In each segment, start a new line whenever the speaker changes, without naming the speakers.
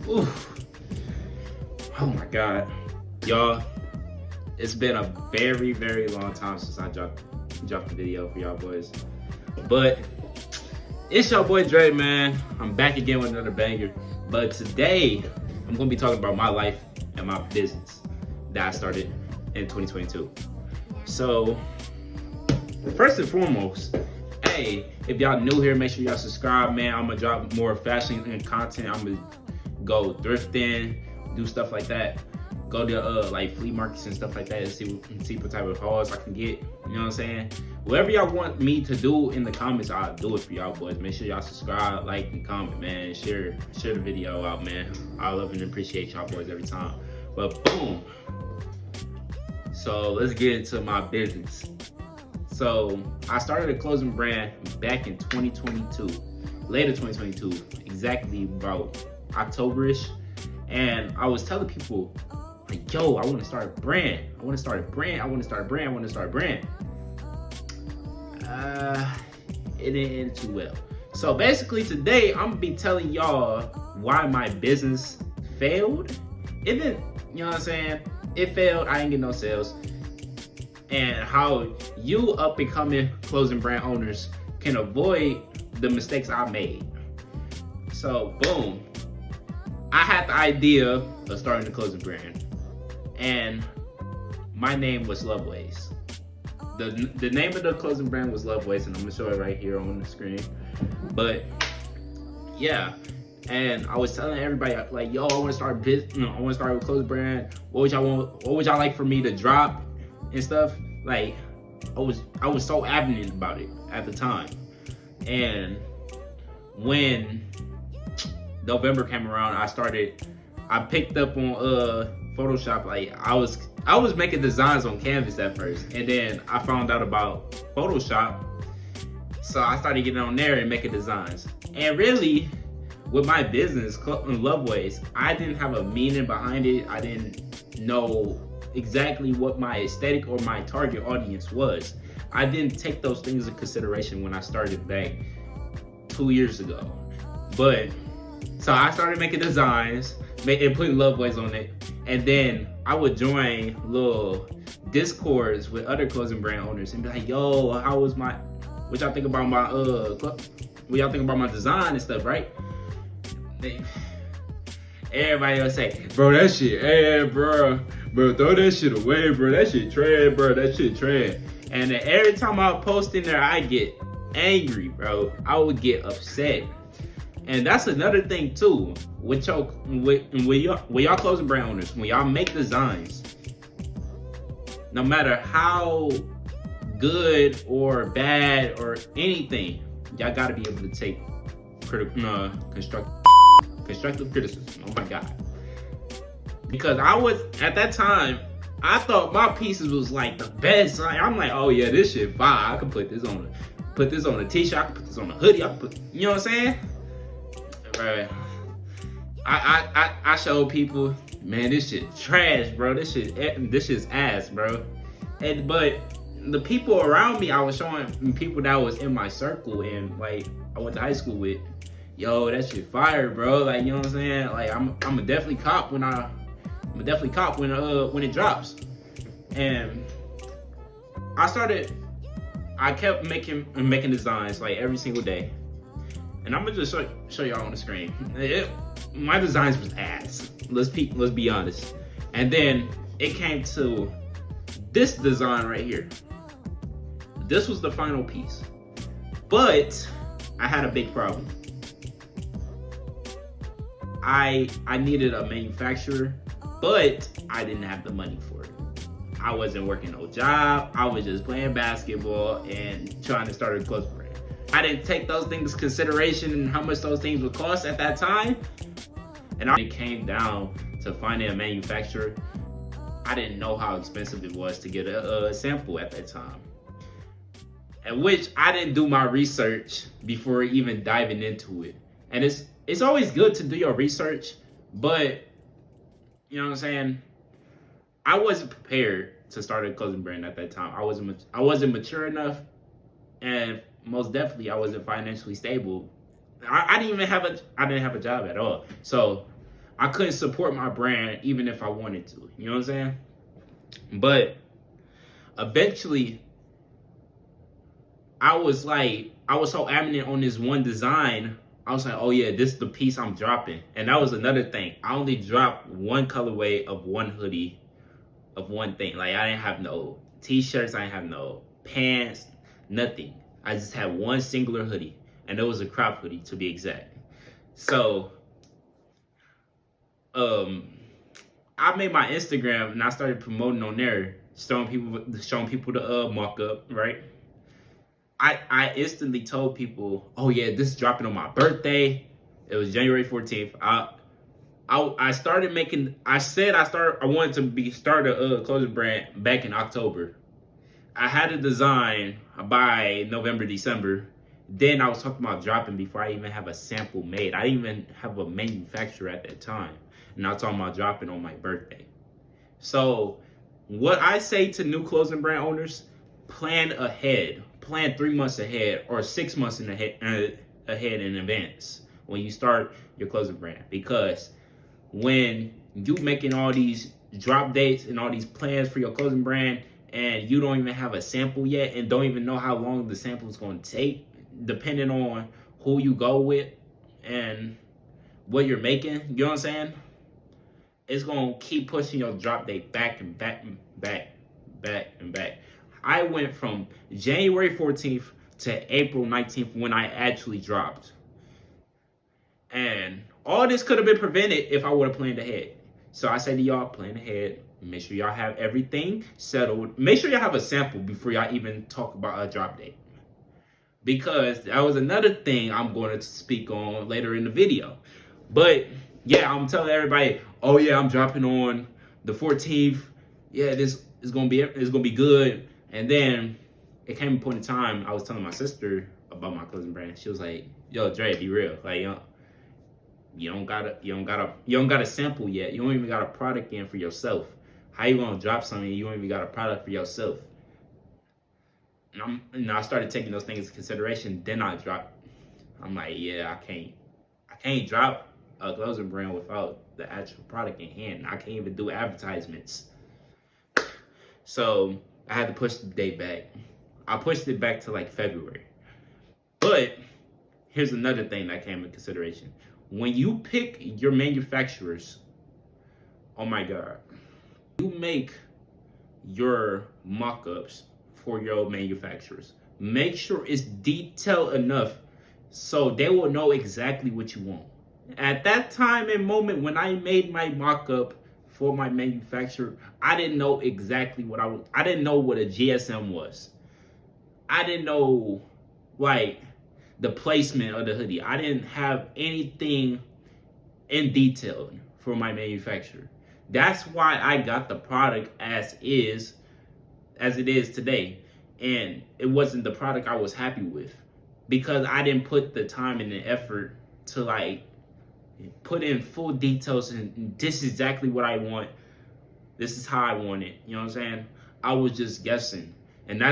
Oof. Oh my God. Y'all, it's been a very, very long time since I dropped the video for y'all boys. But it's your boy Dre, man. I'm back again with another banger. But today, I'm gonna be talking about my life and my business that I started in 2022. So, first and foremost, hey, if y'all new here, make sure y'all subscribe, man. I'm gonna drop more fashion and content. I'm gonna go thrifting, do stuff like that. Go to like flea markets and stuff like that and see what type of hauls I can get. You know what I'm saying? Whatever y'all want me to do in the comments, I'll do it for y'all boys. Make sure y'all subscribe, like, and comment, man. Share the video out, man. I love and appreciate y'all boys every time. But boom. So let's get into my business. So I started a clothing brand back in 2022, later 2022, exactly about October-ish. And I was telling people, like, yo, I want to start a brand. I want to start a brand. It didn't end too well. So basically today, I'm gonna be telling y'all why my business failed. It didn't, you know what I'm saying? It failed, I didn't get no sales. And how you up and coming clothing brand owners can avoid the mistakes I made. So boom, I had the idea of starting a clothing brand, and my name was Loveways. The name of the clothing brand was Loveways, and I'm gonna show it right here on the screen. But yeah, and I was telling everybody, like, yo, I want to start I want to start a clothing brand. What would y'all like for me to drop and stuff? Like, I was so adamant about it at the time. And when November came around, I picked up on Photoshop. Like, I was making designs on Canvas at first, and then I found out about Photoshop, so I started getting on there and making designs. And really, with my business, Loveways, I didn't have a meaning behind it. I didn't know exactly what my aesthetic or my target audience was. I didn't take those things into consideration when I started back 2 years ago. But so I started making designs and putting Loveways on it, and then I would join little discords with other clothing brand owners and be like, yo, what y'all think about my design and stuff, right? Everybody will say, bro, that shit, hey, bro, throw that shit away, bro. That shit trend, bro. That shit trend. And then every time I post in there, I get angry, bro. I would get upset. And that's another thing too. With y'all clothing brand owners, when y'all make designs, no matter how good or bad or anything, y'all gotta be able to take constructive criticism. Oh my God. Because at that time, I thought my pieces was like the best. I'm like, oh yeah, this shit fire. I can put this on a t-shirt, I can put this on a hoodie, you know what I'm saying? Right. I showed people, man, this shit trash, bro. This shit's ass, bro. But the people around me, I was showing people that was in my circle and like I went to high school with, yo, that shit fire, bro. Like, you know what I'm saying? Like, I'm a definitely cop when it drops. And I kept making designs like every single day. And I'm gonna just show y'all on the screen. My designs was ass. Let's be honest. And then it came to this design right here. This was the final piece. But I had a big problem. I needed a manufacturer, but I didn't have the money for it. I wasn't working no job. I was just playing basketball and trying to start a clothing brand. I didn't take those things into consideration and how much those things would cost at that time. And it came down to finding a manufacturer. I didn't know how expensive it was to get a sample at that time. And which I didn't do my research before even diving into it. And it's always good to do your research, but you know what I'm saying? I wasn't prepared to start a clothing brand at that time. I wasn't mature enough, and most definitely I wasn't financially stable. I didn't have a job at all. So I couldn't support my brand even if I wanted to. You know what I'm saying? But eventually, I was so adamant on this one design. I was like, oh yeah, this is the piece I'm dropping. And that was another thing. I only dropped one colorway of one hoodie of one thing. Like, I didn't have no t-shirts, I didn't have no pants, nothing. I just had one singular hoodie, and it was a crop hoodie to be exact. So I made my Instagram and I started promoting on there, showing people the mock-up, right? I instantly told people, oh yeah, this is dropping on my birthday. It was January 14th. I started making. I wanted to start a clothing brand back in October. I had a design by November, December. Then I was talking about dropping before I even have a sample made. I didn't even have a manufacturer at that time. And I was talking about dropping on my birthday. So what I say to new clothing brand owners, plan ahead. Plan 3 months ahead or 6 months ahead in advance when you start your clothing brand. Because when you making all these drop dates and all these plans for your clothing brand and you don't even have a sample yet and don't even know how long the sample is going to take, depending on who you go with and what you're making, you know what I'm saying? It's going to keep pushing your drop date back and back and back, back and back. I went from January 14th to April 19th when I actually dropped. And all this could have been prevented if I would have planned ahead. So I say to y'all, plan ahead. Make sure y'all have everything settled. Make sure y'all have a sample before y'all even talk about a drop date. Because that was another thing I'm going to speak on later in the video. But yeah, I'm telling everybody, oh yeah, I'm dropping on the 14th. Yeah, this is gonna be good. And then it came a point in time I was telling my sister about my clothing brand. She was like, "Yo, Dre, be real. Like, you don't got a sample yet. You don't even got a product in for yourself. How you gonna drop something you don't even got a product for yourself?" And I started taking those things into consideration. Then I dropped. I'm like, yeah, I can't drop a clothing brand without the actual product in hand. I can't even do advertisements. So I had to push the date back. I pushed it back to like February. But here's another thing that came into consideration. When you pick your manufacturers, oh my God, you make your mock-ups for your manufacturers. Make sure it's detailed enough so they will know exactly what you want. At that time and moment when I made my mock-up for my manufacturer, I didn't know exactly what I didn't know what a GSM was. I didn't know like the placement of the hoodie. I didn't have anything in detail for my manufacturer. That's why I got the product as it is today. And it wasn't the product I was happy with because I didn't put the time and the effort to like put in full details and this is exactly what I want. This is how I want it. You know what I'm saying? I was just guessing. And that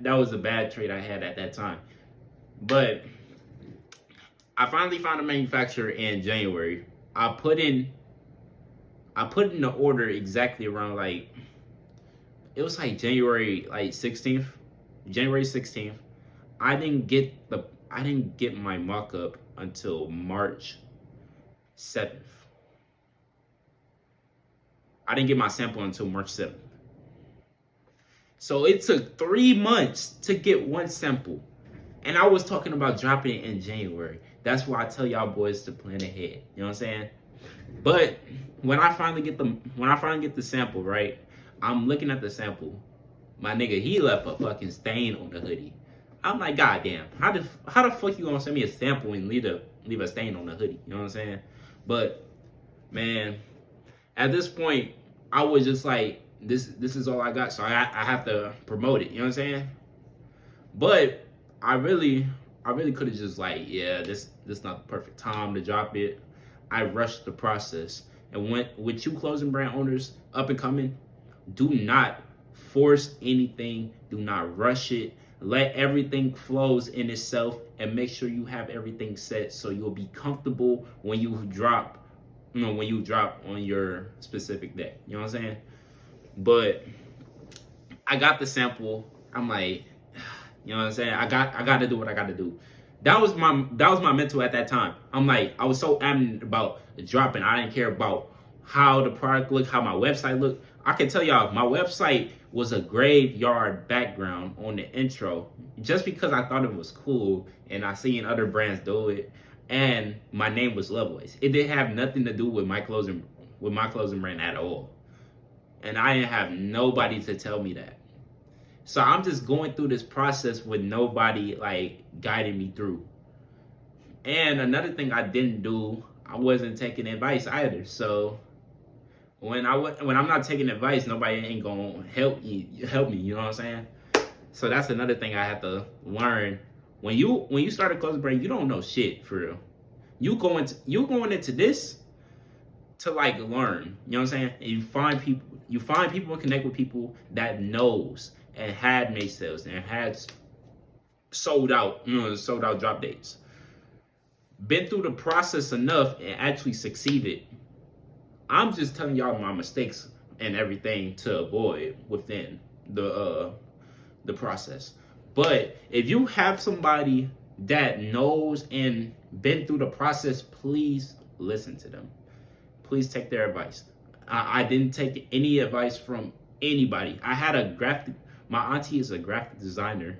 was a bad trait I had at that time. But I finally found a manufacturer in January. I put in the order exactly around like, it was like January 16th. January 16th. I didn't get my mock-up until March 7th. I didn't get my sample until March 7th. So it took 3 months to get one sample. And I was talking about dropping it in January. That's why I tell y'all boys to plan ahead. You know what I'm saying? But when I finally get the sample, right? I'm looking at the sample. My nigga, he left a fucking stain on the hoodie. I'm like, God damn, how the fuck you gonna send me a sample and leave a stain on the hoodie? You know what I'm saying? But man, at this point, I was just like, this is all I got, so I have to promote it. You know what I'm saying? But I really could have just like, yeah, this not the perfect time to drop it. I rushed the process. And with you clothing brand owners up and coming, do not force anything. Do not rush it. Let everything flows in itself and make sure you have everything set so you'll be comfortable when you drop when you drop on your specific day. You know what I'm saying? But I got the sample. I'm like, you know what I'm saying? I got to do what I got to do. That was my mental at that time. I'm like, I was so adamant about dropping. I didn't care about how the product looked, how my website looked. I can tell y'all, my website was a graveyard background on the intro, just because I thought it was cool and I seen other brands do it. And my name was Loveways. It didn't have nothing to do with my clothing brand at all. And I didn't have nobody to tell me that. So I'm just going through this process with nobody like guiding me through. And another thing I didn't do, I wasn't taking advice either. So when I'm not taking advice, nobody ain't gonna help me. You know what I'm saying? So that's another thing I have to learn. When you start a clothing brand, you don't know shit for real. You going into this to like learn. You know what I'm saying? And you find people and connect with people that knows and had made sales and had sold out drop dates. Been through the process enough and actually succeeded. I'm just telling y'all my mistakes and everything to avoid within the process. But if you have somebody that knows and been through the process, please listen to them. Please take their advice. I didn't take any advice from anybody. I had my auntie is a graphic designer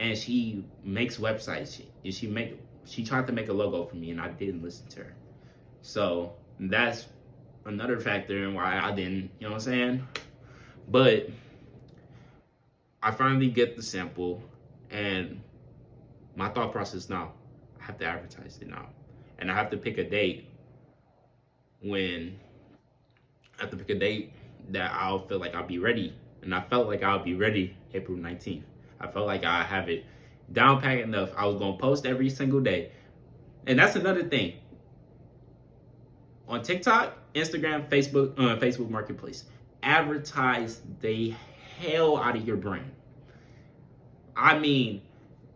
and she makes websites. She tried to make a logo for me and I didn't listen to her. So that's another factor in why I didn't, you know what I'm saying? But I finally get the sample and my thought process now, I have to advertise it now. And I have to pick a date that I'll feel like I'll be ready. And I felt like I'll be ready April 19th. I felt like I have it down pat enough. I was going to post every single day. And that's another thing. On TikTok, Instagram, Facebook Marketplace, advertise the hell out of your brand. I mean,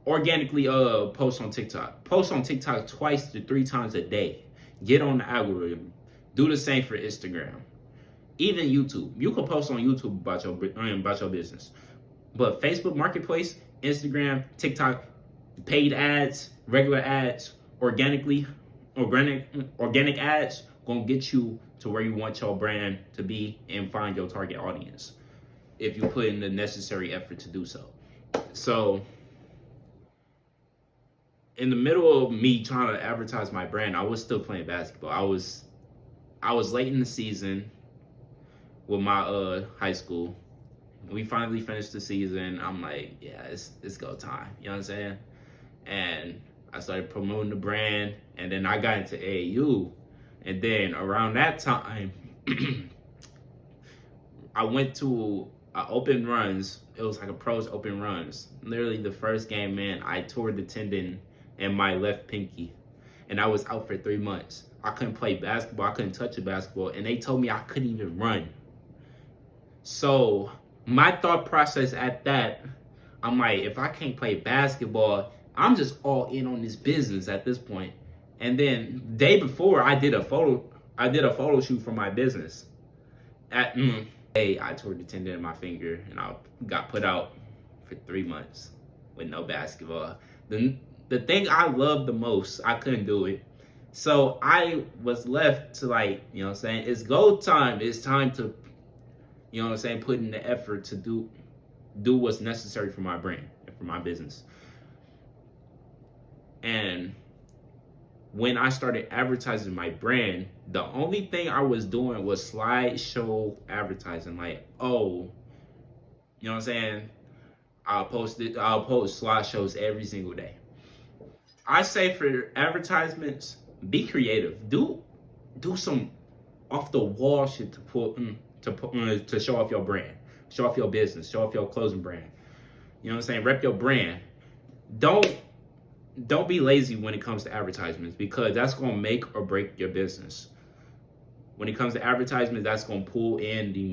organically post on TikTok. Post on TikTok 2 to 3 times a day. Get on the algorithm. Do the same for Instagram. Even YouTube. You can post on YouTube about your business. But Facebook Marketplace, Instagram, TikTok, paid ads, regular ads, organic ads, gonna get you to where you want your brand to be and find your target audience if you put in the necessary effort to do so. So in the middle of me trying to advertise my brand, I was still playing basketball. I was late in the season with my high school. We finally finished the season. I'm like, yeah, it's go time. You know what I'm saying? And I started promoting the brand, and then I got into AAU. And then around that time, I went to open runs. It was like a pros open runs. Literally the first game, man, I tore the tendon in my left pinky. And I was out for 3 months. I couldn't play basketball. I couldn't touch a basketball. And they told me I couldn't even run. So my thought process at that, I'm like, if I can't play basketball, I'm just all in on this business at this point. And then the day before, I did a photo shoot for my business. I tore the tendon in my finger and I got put out for 3 months with no basketball. The thing I loved the most, I couldn't do it. So I was left to like, you know what I'm saying, it's go time. It's time to, you know what I'm saying, put in the effort to do what's necessary for my brand and for my business. And when I started advertising my brand, the only thing I was doing was slideshow advertising. Like, oh, you know what I'm saying? I'll post slideshows every single day. I say for advertisements, be creative. Do some off the wall shit to show off your brand, show off your business, show off your clothing brand. You know what I'm saying? Rep your brand. Don't be lazy when it comes to advertisements, because that's going to make or break your business. When it comes to advertisements, that's going to pull in the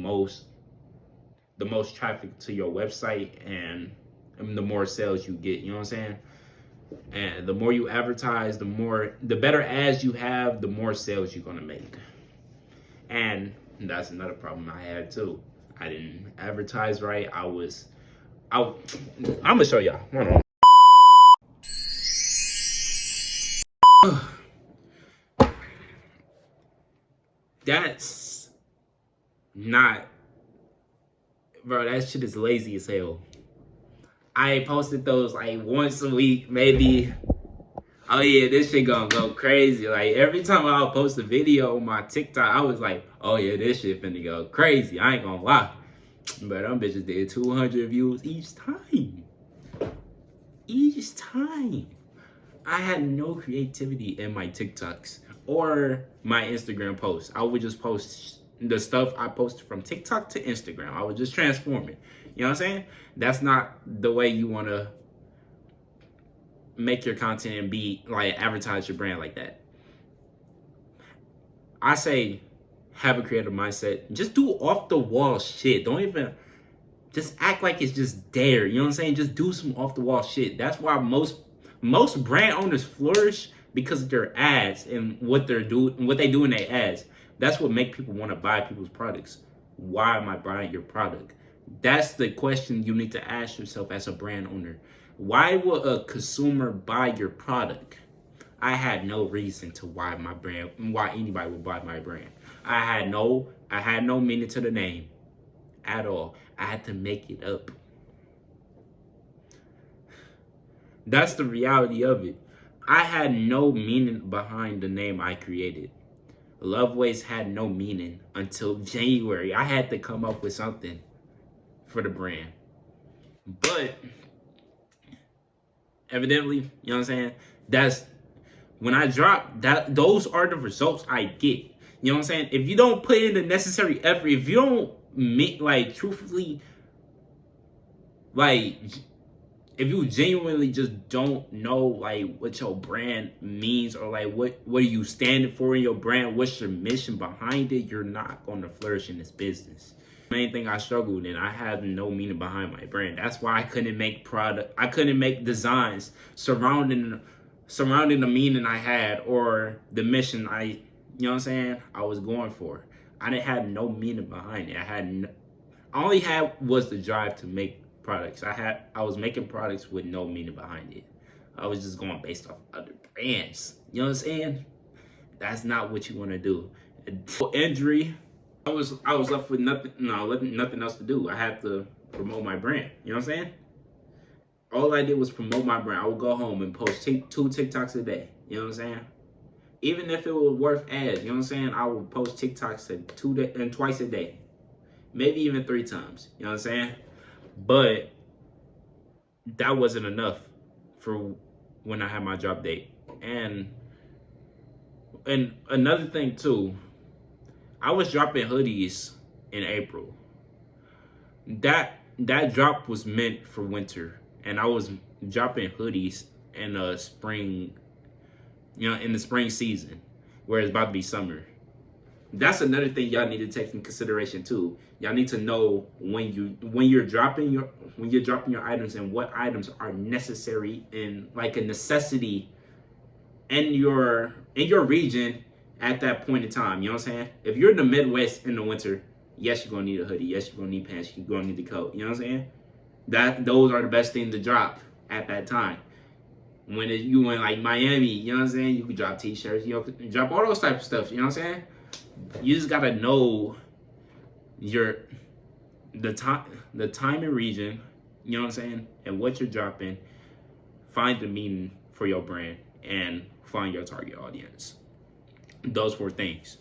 most traffic to your website and the more sales you get. You know what I'm saying? And the more you advertise, the better ads you have, the more sales you're gonna make. And that's another problem I had too. I didn't advertise right. I'm gonna show y'all. Hold on. That's not, bro. That shit is lazy as hell. I posted those like once a week, maybe. Oh yeah, this shit gonna go crazy. Like every time I would post a video on my TikTok, I was like, oh yeah, this shit finna go crazy. I ain't gonna lie. But them bitches did 200 views each time. Each time. I had no creativity in my TikToks or my Instagram posts. I would just post the stuff I posted from TikTok to Instagram. I would just transform it. You know what I'm saying? That's not the way you want to make your content and be like advertise your brand like that. I say have a creative mindset. Just do off the wall shit. Don't even just act like it's just there. You know what I'm saying? Just do some off the wall shit. That's why most brand owners flourish, because of their ads and what they do in their ads. That's what make people want to buy people's products. Why am I buying your product? That's the question you need to ask yourself as a brand owner. Why would a consumer buy your product? I had no reason to why anybody would buy my brand. I had no meaning to the name at all. I had to make it up. That's the reality of it. I had no meaning behind the name I created. Loveways had no meaning until January. I had to come up with something for the brand. But evidently, you know what I'm saying? That's when I drop that, those are the results I get. You know what I'm saying? If you don't put in the necessary effort, if you don't truthfully, if you genuinely just don't know what your brand means, or what are you standing for in your brand, what's your mission behind it, you're not going to flourish in this business. The main thing I struggled in, I had no meaning behind my brand. That's why I couldn't make designs surrounding the meaning I had or the mission I was going for. I didn't have no meaning behind it. I only had was the drive to make products. I was making products with no meaning behind it. I was just going based off other brands. You know what I'm saying? That's not what you want to do. Injury, I was left with nothing else to do. I had to promote my brand. You know what I'm saying? All I did was promote my brand. I would go home and post 2 TikToks a day. You know what I'm saying? Even if it was worth ads, you know what I'm saying? I would post TikToks twice a day. Maybe even 3 times. You know what I'm saying? But that wasn't enough for when I had my drop date. And another thing too, I was dropping hoodies in April. That drop was meant for winter, and I was dropping hoodies in the spring, in the spring season, where it's about to be summer. That's another thing y'all need to take in consideration too. Y'all need to know when you're dropping your items, and what items are necessary and like a necessity in your region at that point in time. You know what I'm saying? If you're in the Midwest in the winter, yes, you're gonna need a hoodie. Yes, you're gonna need pants. You're gonna need the coat. You know what I'm saying? Those are the best things to drop at that time. When you in like Miami, you know what I'm saying? You can drop t-shirts. You drop all those type of stuff. You know what I'm saying? You just gotta know the time and region, you know what I'm saying, and what you're dropping. Find the meaning for your brand and find your target audience. Those 4 things.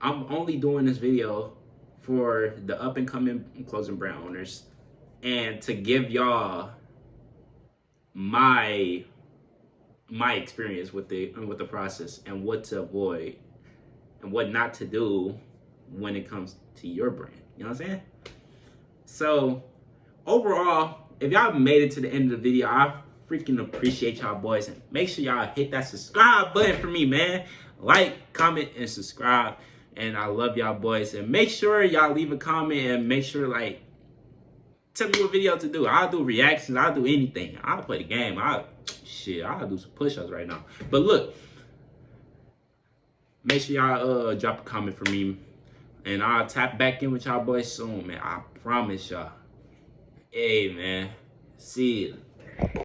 I'm only doing this video for the up and coming clothing brand owners, and to give y'all my experience with the process, and what to avoid and what not to do when it comes to your brand. You know what I'm saying? So overall, if y'all made it to the end of the video, I freaking appreciate y'all boys, and make sure y'all hit that subscribe button for me, man. Like, comment, and subscribe. And I love y'all boys, and make sure y'all leave a comment, and make sure tell me what video to do. I'll do reactions. I'll do anything. I'll play the game. I'll do some push-ups right now. But look, make sure y'all drop a comment for me, and I'll tap back in with y'all boys soon, man. I promise y'all. Hey, man. See you.